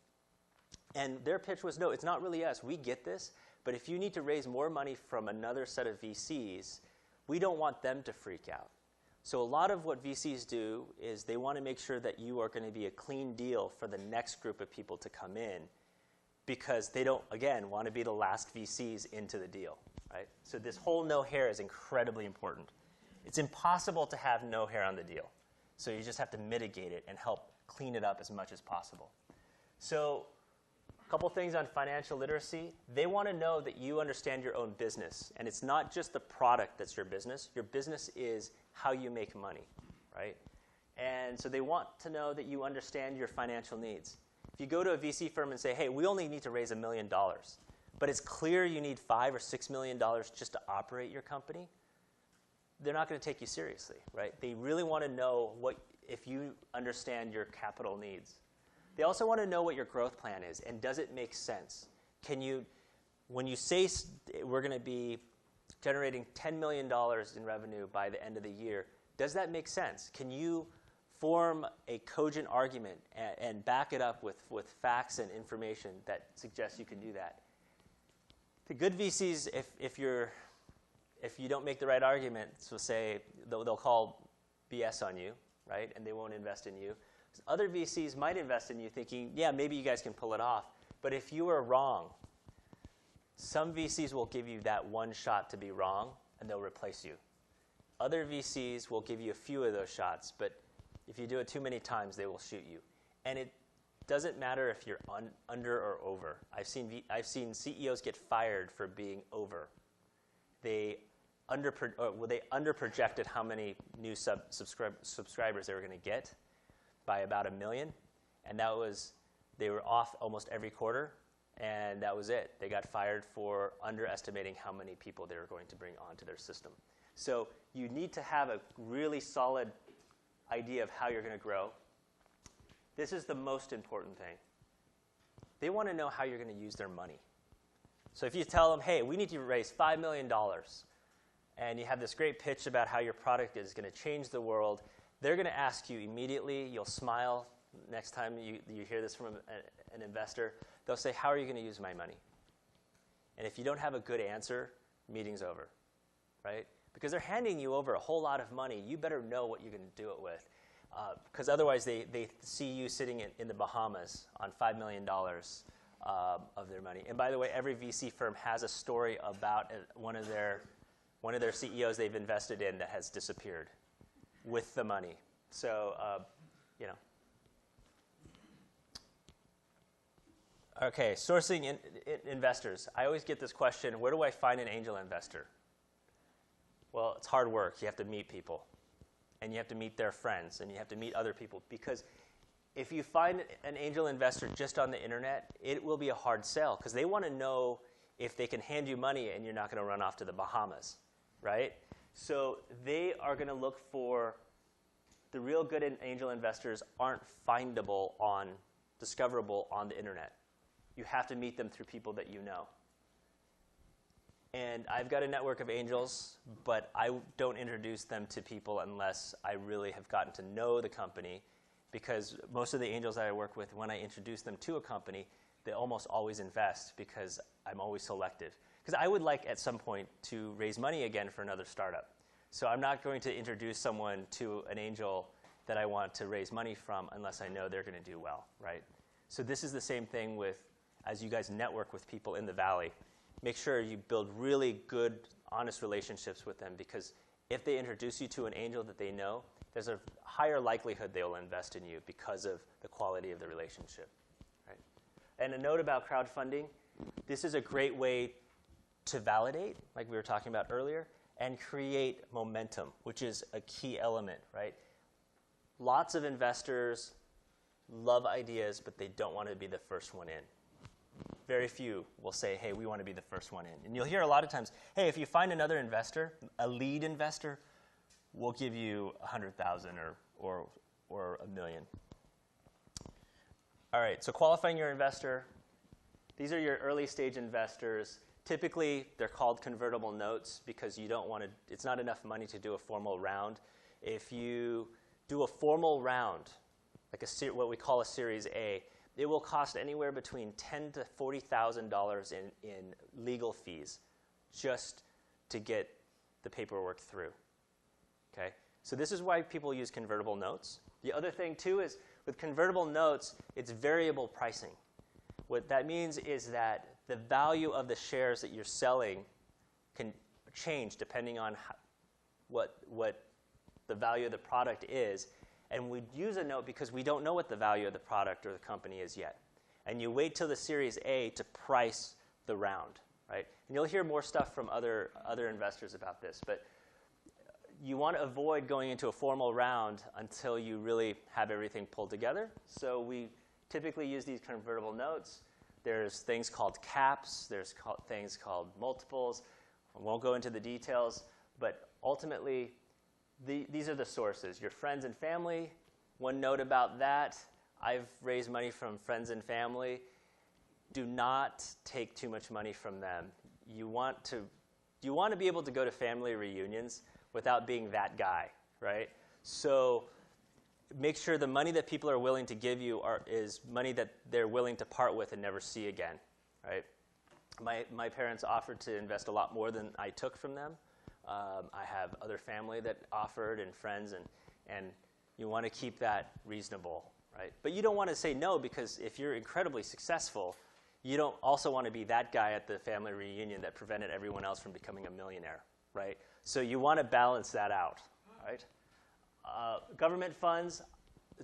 And their pitch was, no, it's not really us. We get this, but if you need to raise more money from another set of VCs, we don't want them to freak out. So a lot of what VCs do is they want to make sure that you are going to be a clean deal for the next group of people to come in because they don't, again, want to be the last VCs into the deal, right? So this whole no hair is incredibly important. It's impossible to have no hair on the deal. So you just have to mitigate it and help clean it up as much as possible. So a couple things on financial literacy. They want to know that you understand your own business. And it's not just the product that's your business. Your business is how you make money, right? And so they want to know that you understand your financial needs. If you go to a VC firm and say, hey, we only need to raise $1 million, but it's clear you need $5 or $6 million just to operate your company, they're not going to take you seriously, right? They really want to know if you understand your capital needs. They also want to know what your growth plan is, and does it make sense? When you say we're going to be generating $10 million in revenue by the end of the year, does that make sense? Can you form a cogent argument and back it up with facts and information that suggests you can do that? The good VCs, if you don't make the right argument, so say they'll call BS on you, right, and they won't invest in you. Other VCs might invest in you thinking, yeah, maybe you guys can pull it off. But if you are wrong, some VCs will give you that one shot to be wrong, and they'll replace you. Other VCs will give you a few of those shots, but if you do it too many times, they will shoot you. And it doesn't matter if you're under or over. I've seen CEOs get fired for being over. They underprojected how many new subscribers they were going to get by about 1 million, and they were off almost every quarter, and that was it. They got fired for underestimating how many people they were going to bring onto their system. So you need to have a really solid idea of how you're going to grow. This is the most important thing. They want to know how you're going to use their money. So if you tell them, hey, we need to raise $5 million, and you have this great pitch about how your product is going to change the world, they're going to ask you immediately. You'll smile next time you hear this from an investor. They'll say, how are you going to use my money? And if you don't have a good answer, meeting's over, right? Because they're handing you over a whole lot of money. You better know what you're going to do it with. Because otherwise they see you sitting in the Bahamas on $5 million of their money. And by the way, every VC firm has a story about one of their CEOs they've invested in that has disappeared with the money. So, you know. Okay, sourcing investors. I always get this question, where do I find an angel investor? Well, it's hard work. You have to meet people. And you have to meet their friends. And you have to meet other people. Because if you find an angel investor just on the internet, it will be a hard sell. Because they want to know if they can hand you money and you're not going to run off to the Bahamas, right? So they are going to look for the real good angel investors aren't discoverable on the internet. You have to meet them through people that you know. And I've got a network of angels, but I don't introduce them to people unless I really have gotten to know the company, because most of the angels that I work with, when I introduce them to a company, they almost always invest because I'm always selective. Because I would like at some point to raise money again for another startup. So I'm not going to introduce someone to an angel that I want to raise money from unless I know they're going to do well, right? So this is the same thing with, as you guys network with people in the Valley, make sure you build really good, honest relationships with them, because if they introduce you to an angel that they know, there's a higher likelihood they will invest in you because of the quality of the relationship, right? And a note about crowdfunding, this is a great way to validate, like we were talking about earlier, and create momentum, which is a key element, right? Lots of investors love ideas, but they don't want to be the first one in. Very few will say, hey, we want to be the first one in. And you'll hear a lot of times, hey, if you find another investor, a lead investor, we'll give you 100,000 or $1 million. All right, so qualifying your investor. These are your early stage investors. Typically, they're called convertible notes because you don't want to, it's not enough money to do a formal round. If you do a formal round, like what we call a Series A, it will cost anywhere between $10,000 to $40,000 in legal fees just to get the paperwork through. Okay? So this is why people use convertible notes. The other thing, too, is with convertible notes, it's variable pricing. What that means is that the value of the shares that you're selling can change depending on what the value of the product is. And we use a note because we don't know what the value of the product or the company is yet. And you wait till the Series A to price the round, right? And you'll hear more stuff from other investors about this. But you want to avoid going into a formal round until you really have everything pulled together. So we typically use these convertible notes. There's things called caps. There's things called multiples. I won't go into the details. But ultimately, these are the sources, your friends and family. One note about that, I've raised money from friends and family. Do not take too much money from them. You want to be able to go to family reunions without being that guy, right? So make sure the money that people are willing to give you is money that they're willing to part with and never see again, right? My parents offered to invest a lot more than I took from them. I have other family that offered and friends, and you want to keep that reasonable, right? But you don't want to say no, because if you're incredibly successful, you don't also want to be that guy at the family reunion that prevented everyone else from becoming a millionaire, right? So you want to balance that out, right? Government funds.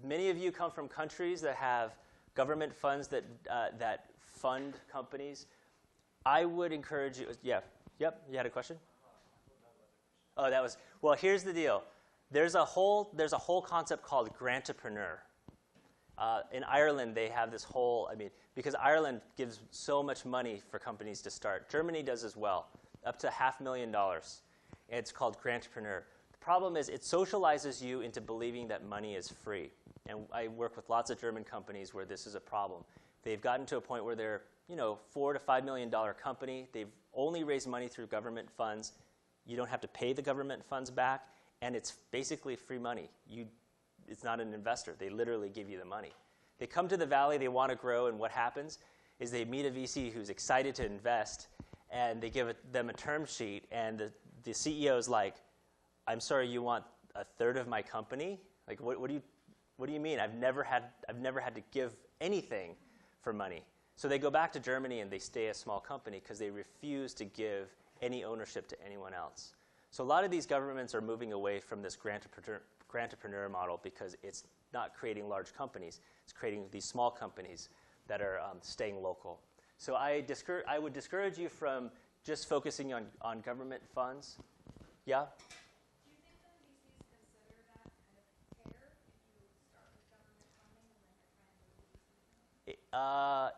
Many of you come from countries that have government funds that fund companies. I would encourage you. Yeah. Yep. You had a question? Oh, that was, well, here's the deal. There's a whole concept called grantpreneur. In Ireland, they have this whole, because Ireland gives so much money for companies to start. Germany does as well, up to $500,000. It's called grantpreneur. The problem is it socializes you into believing that money is free. and I work with lots of German companies where this is a problem. They've gotten to a point where they're, $4 to $5 million company. They've only raised money through government funds. You don't have to pay the government funds back, and it's basically free money. It's not an investor. They literally give you the money. They come to the Valley, they want to grow, and what happens is they meet a VC who's excited to invest, and they give them a term sheet, and the CEO is like, I'm sorry, you want a third of my company? Like, what do you mean? I've never had to give anything for money. So they go back to Germany and they stay a small company because they refuse to give any ownership to anyone else. So a lot of these governments are moving away from this grant-entrepreneur model because it's not creating large companies. It's creating these small companies that are staying local. So I would discourage you from just focusing on government funds. Yeah? Do you think that VCs consider that kind of fair if you start with government funding and then you're trying to move VC funding?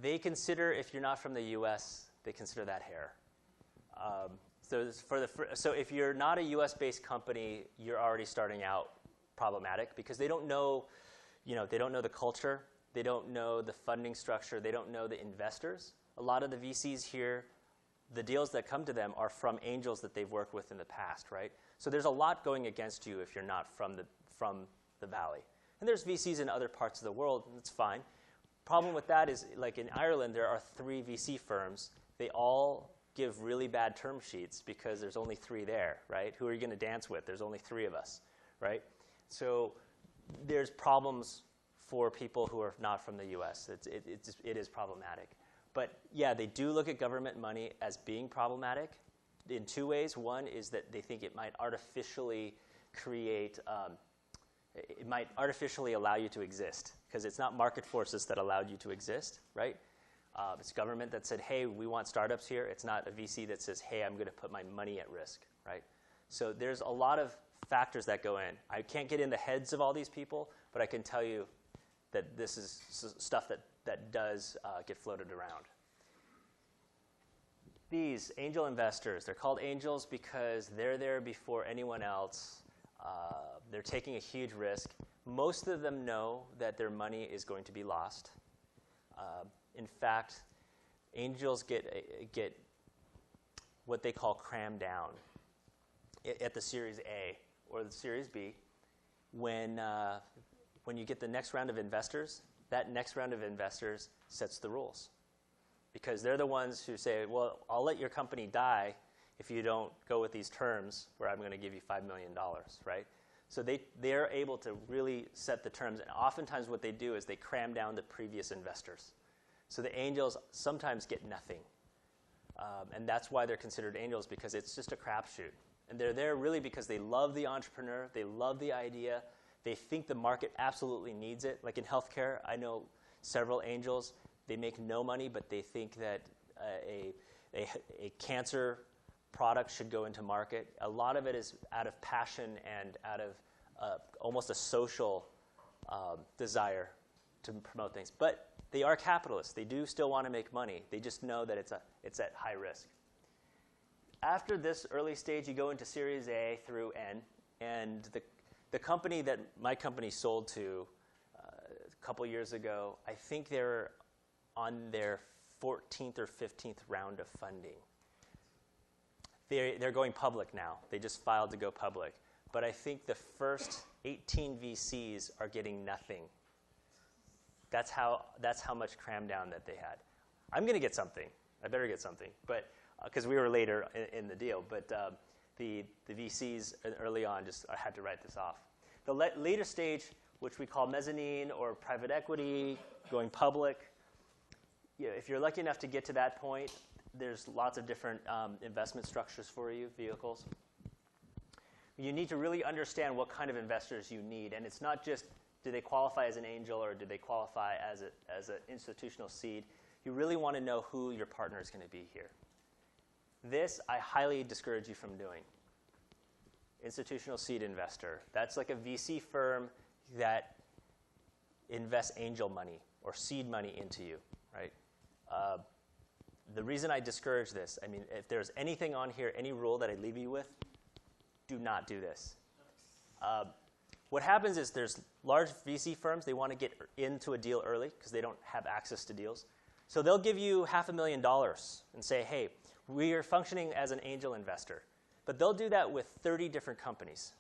They consider, if you're not from the U.S., they consider that hair. So if you're not a U.S.-based company, you're already starting out problematic because they don't know, they don't know the culture, they don't know the funding structure, they don't know the investors. A lot of the VCs here, the deals that come to them are from angels that they've worked with in the past, right? So there's a lot going against you if you're not from the Valley. And there's VCs in other parts of the world, and it's fine. Problem with that is, like in Ireland, there are 3 VC firms. They all give really bad term sheets because there's only 3 there, right? Who are you going to dance with? There's only 3 of us, right? So there's problems for people who are not from the U.S. It is problematic. But yeah, they do look at government money as being problematic in 2 ways. One is that they think it might artificially create, it might artificially allow you to exist because it's not market forces that allowed you to exist, right? It's government that said, hey, we want startups here. It's not a VC that says, hey, I'm going to put my money at risk, right? So there's a lot of factors that go in. I can't get in the heads of all these people, but I can tell you that this is stuff that does get floated around. These angel investors, they're called angels because they're there before anyone else. They're taking a huge risk. Most of them know that their money is going to be lost. In fact, angels get what they call crammed down at the Series A or the Series B. When you get the next round of investors, that next round of investors sets the rules. Because they're the ones who say, well, I'll let your company die if you don't go with these terms where I'm going to give you $5 million, right? So they're able to really set the terms. And oftentimes what they do is they cram down the previous investors. So the angels sometimes get nothing. And that's why they're considered angels, because it's just a crapshoot. And they're there really because they love the entrepreneur. They love the idea. They think the market absolutely needs it. Like in healthcare, I know several angels. They make no money, but they think that a cancer product should go into market. A lot of it is out of passion and out of almost a social desire to promote things. But they are capitalists. They do still want to make money. They just know that it's at high risk. After this early stage, you go into Series A through N, and the company that my company sold to a couple years ago, I think they're on their 14th or 15th round of funding. They're going public now. They just filed to go public. But I think the first 18 VCs are getting nothing. That's how much cram down that they had. I'm going to get something. I better get something, but because we were later in the deal. But the VCs early on just had to write this off. The later stage, which we call mezzanine or private equity, going public. If you're lucky enough to get to that point, there's lots of different investment structures for you, vehicles. You need to really understand what kind of investors you need, and it's not just do they qualify as an angel or do they qualify as an institutional seed. You really want to know who your partner is going to be here. This I highly discourage you from doing. Institutional seed investor. That's like a VC firm that invests angel money or seed money into you, right? The reason I discourage this, I mean, if there's anything on here, any rule that I leave you with, do not do this. What happens is there's large VC firms, they want to get into a deal early because they don't have access to deals. So they'll give you $500,000 and say, hey, we are functioning as an angel investor. But they'll do that with 30 different companies.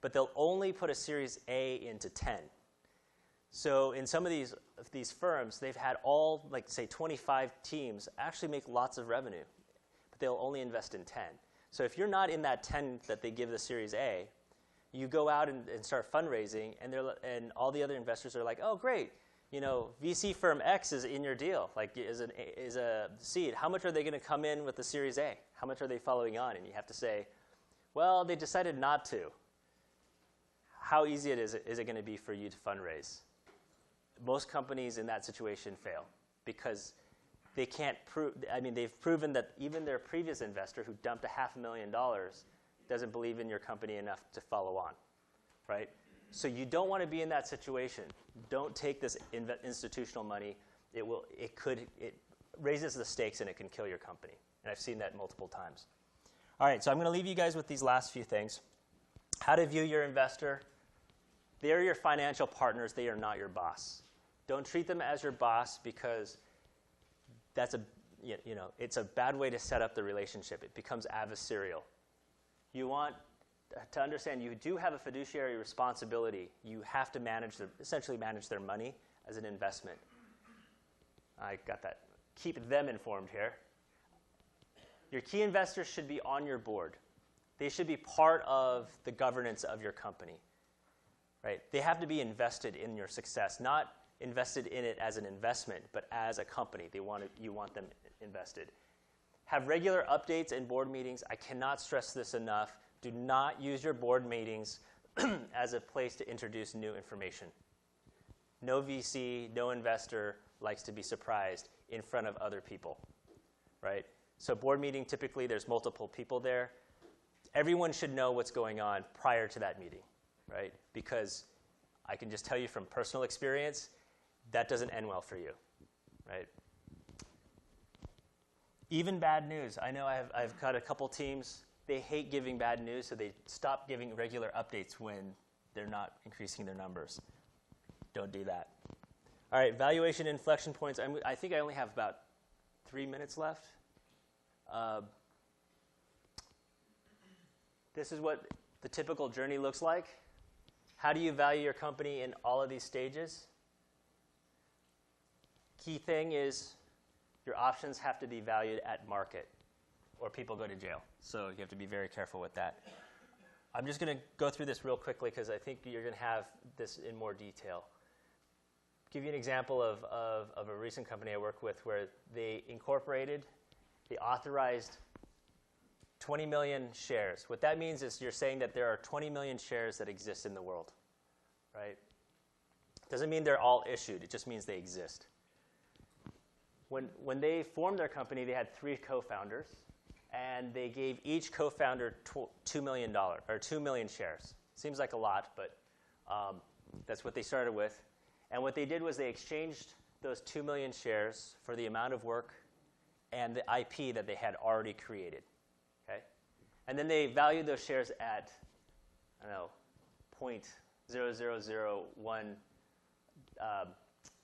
But they'll only put a Series A into 10. So in some of these firms, they've had all, like, say, 25 teams actually make lots of revenue. But they'll only invest in 10. So if you're not in that 10 that they give the Series A, you go out and start fundraising, and all the other investors are like, oh, great. You know, VC firm X is in your deal, like is a seed. How much are they going to come in with the Series A? How much are they following on? And you have to say, well, they decided not to. How easy is it going to be for you to fundraise? Most companies in that situation fail because they can't prove. I mean, they've proven that even their previous investor who dumped $500,000 doesn't believe in your company enough to follow on, right? So you don't want to be in that situation. Don't take this institutional money. It raises the stakes and it can kill your company. And I've seen that multiple times. All right, so I'm going to leave you guys with these last few things. How to view your investor. They're your financial partners. They are not your boss. Don't treat them as your boss because that's it's a bad way to set up the relationship. It becomes adversarial. You want to understand you do have a fiduciary responsibility. You have to essentially manage their money as an investment. I got that. Keep them informed here. Your key investors should be on your board. They should be part of the governance of your company, right? They have to be invested in your success, not invested in it as an investment, but as a company. You want them invested. Have regular updates and board meetings. I cannot stress this enough. Do not use your board meetings as a place to introduce new information. No VC, no investor likes to be surprised in front of other people, right? So board meeting, typically there's multiple people there. Everyone should know what's going on prior to that meeting, right? Because I can just tell you from personal experience, that doesn't end well for you, right? Even bad news. I know I've got a couple teams. They hate giving bad news, so they stop giving regular updates when they're not increasing their numbers. Don't do that. All right, valuation inflection points. I think I only have about 3 minutes left. This is what the typical journey looks like. How do you value your company in all of these stages? Key thing is your options have to be valued at market or people go to jail. So you have to be very careful with that. I'm just going to go through this real quickly because I think you're going to have this in more detail. Give you an example of a recent company I work with where they authorized 20 million shares. What that means is you're saying that there are 20 million shares that exist in the world, right? Doesn't mean they're all issued. It just means they exist. When they formed their company, they had 3 co-founders, and they gave each co-founder $2 million, or 2 million shares. Seems like a lot, but that's what they started with. And what they did was they exchanged those 2 million shares for the amount of work and the IP that they had already created. Okay? And then they valued those shares at, I don't know, 0.0001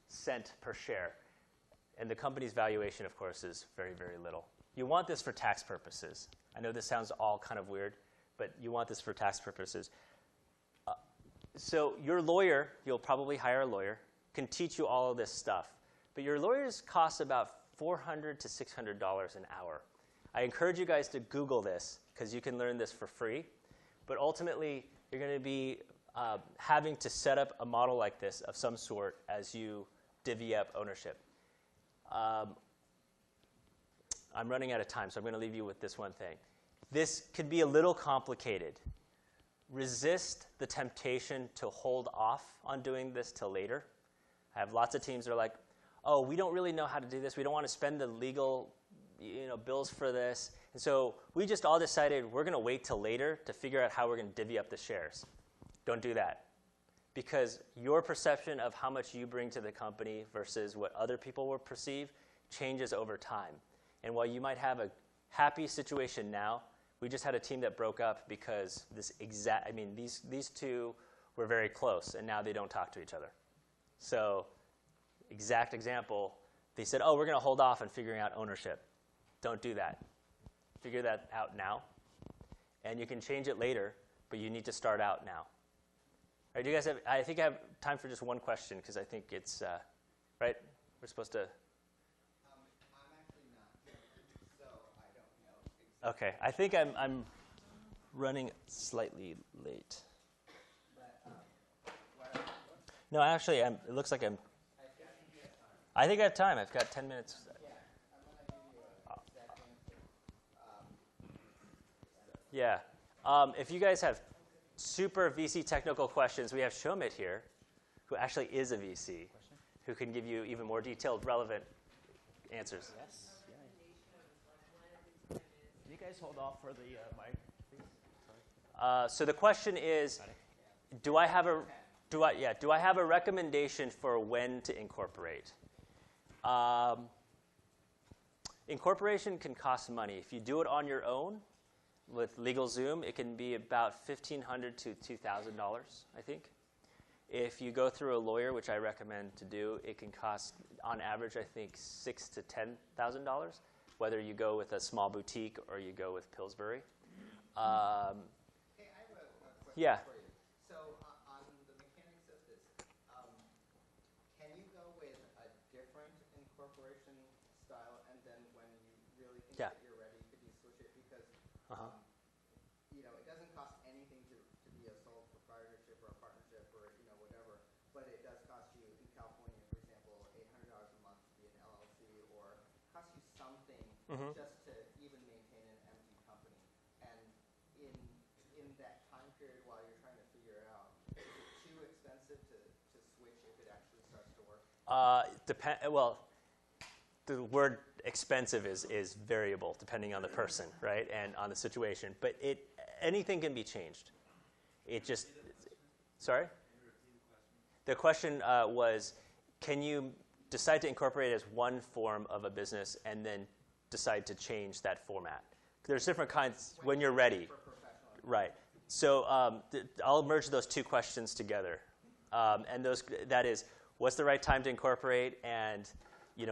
cent per share. And the company's valuation, of course, is very, very little. You want this for tax purposes. I know this sounds all kind of weird, but you want this for tax purposes. So your lawyer, you'll probably hire a lawyer, can teach you all of this stuff. But your lawyers cost about $400 to $600 an hour. I encourage you guys to Google this because you can learn this for free. But ultimately, you're going to be having to set up a model like this of some sort as you divvy up ownership. I'm running out of time, so I'm going to leave you with this one thing. This could be a little complicated. Resist the temptation to hold off on doing this till later. I have lots of teams that are like, oh, we don't really know how to do this. We don't want to spend the legal bills for this. And so we just all decided we're going to wait till later to figure out how we're going to divvy up the shares. Don't do that. Because your perception of how much you bring to the company versus what other people will perceive changes over time. And while you might have a happy situation now, we just had a team that broke up because these two were very close, and now they don't talk to each other. So, exact example, they said, oh, we're going to hold off on figuring out ownership. Don't do that. Figure that out now. And you can change it later, but you need to start out now. All right, do you guys have, I think I have time for just one question, because I think it's, right? We're supposed to. I'm actually not joking, so I don't know. Okay, I think I'm running slightly late. No, actually, it looks like I think I have time. I've got 10 minutes. Yeah, I'm going to give you a second. Yeah. If you guys have super VC technical questions, we have Shomit here, who actually is a VC, who can give you even more detailed, relevant answers. Yes. Yeah. Can you guys hold off for the mic, please? So the question is, do I have a recommendation for when to incorporate? Incorporation can cost money. If you do it on your own with LegalZoom, it can be about $1,500 to $2,000, I think. If you go through a lawyer, which I recommend to do, it can cost, on average, I think $6,000 to $10,000, whether you go with a small boutique or you go with Pillsbury. Hey, I have a question Yeah. for you. So on the mechanics of this, can you go with a different incorporation style, and then when you really think Yeah. that you're ready, could you switch it? Because Uh-huh. it doesn't cost anything to be a sole proprietorship or a partnership or whatever, but it does cost you in California, for example, $800 a month to be an LLC, or cost you something just to even maintain an empty company. And in that time period while you're trying to figure it out, is it too expensive to switch if it actually starts to work? Well, the word expensive is variable depending on the person, right, and on the situation. But anything can be changed. It just, sorry? The question was, can you decide to incorporate as one form of a business and then decide to change that format? There's different kinds when you're ready. Right. So I'll merge those two questions together. And that is, what's the right time to incorporate, and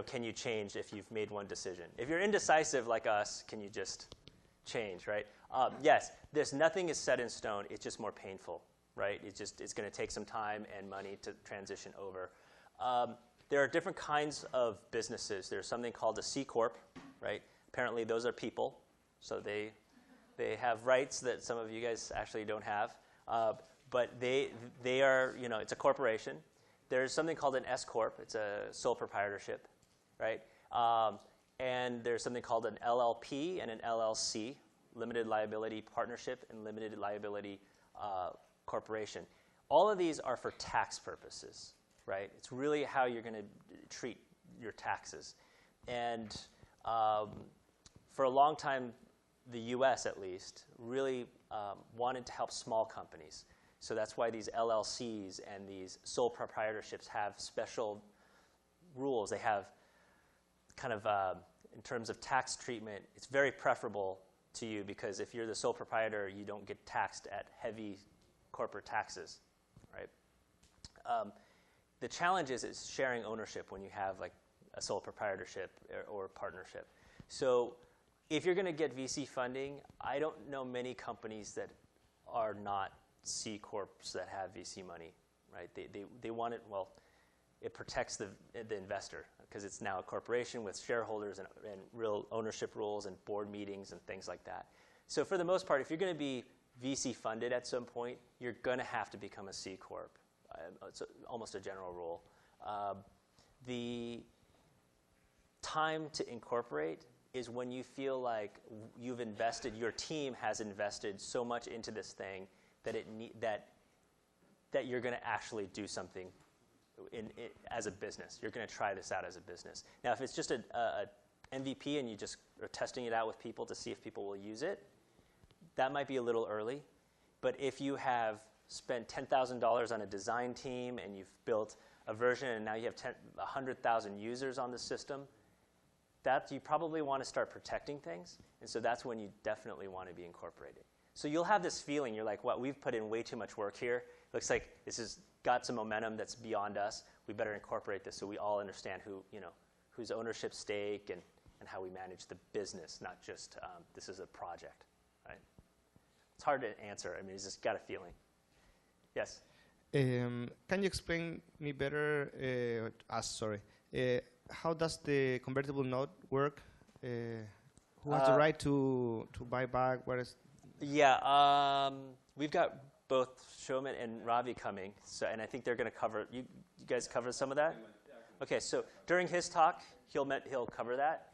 can you change if you've made one decision? If you're indecisive like us, can you just change, right? Yes, nothing is set in stone. It's just more painful, right? It's going to take some time and money to transition over. There are different kinds of businesses. There's something called a C Corp, right? Apparently those are people, so they have rights that some of you guys actually don't have. But they are, it's a corporation. There's something called an S Corp. It's a sole proprietorship, right? And there's something called an LLP and an LLC, limited liability partnership and limited liability corporation. All of these are for tax purposes, right? It's really how you're going to treat your taxes. And for a long time, the US at least, really wanted to help small companies. So that's why these LLCs and these sole proprietorships have special rules. They have kind of, in terms of tax treatment, it's very preferable to you, because if you're the sole proprietor, you don't get taxed at heavy corporate taxes, right? The challenge is sharing ownership when you have like a sole proprietorship or partnership. So if you're going to get VC funding, I don't know many companies that are not C Corps that have VC money, right? They want it, well, it protects the investor, because it's now a corporation with shareholders and real ownership rules and board meetings and things like that. So for the most part, if you're going to be VC funded at some point, you're going to have to become a C Corp. It's almost a general rule. The time to incorporate is when you feel like you've invested, your team has invested so much into this thing that that you're going to actually do something as a business. You're going to try this out as a business. Now, if it's just a MVP and you just are testing it out with people to see if people will use it, that might be a little early. But if you have spent $10,000 on a design team and you've built a version and now you have 100,000 users on the system, that you probably want to start protecting things. And so that's when you definitely want to be incorporated. So you'll have this feeling, you're like, what, we've put in way too much work here. Looks like this has got some momentum that's beyond us. We better incorporate this so we all understand whose ownership stake and how we manage the business, not just this is a project, right? It's hard to answer. I mean, it's just got a feeling. Yes? Can you explain me better, how does the convertible note work? Who has the right to buy back? What is? Yeah, we've got both Showman and Ravi coming, so, and I think they're going to cover, you guys cover some of that? Okay, so during his talk, he'll cover that.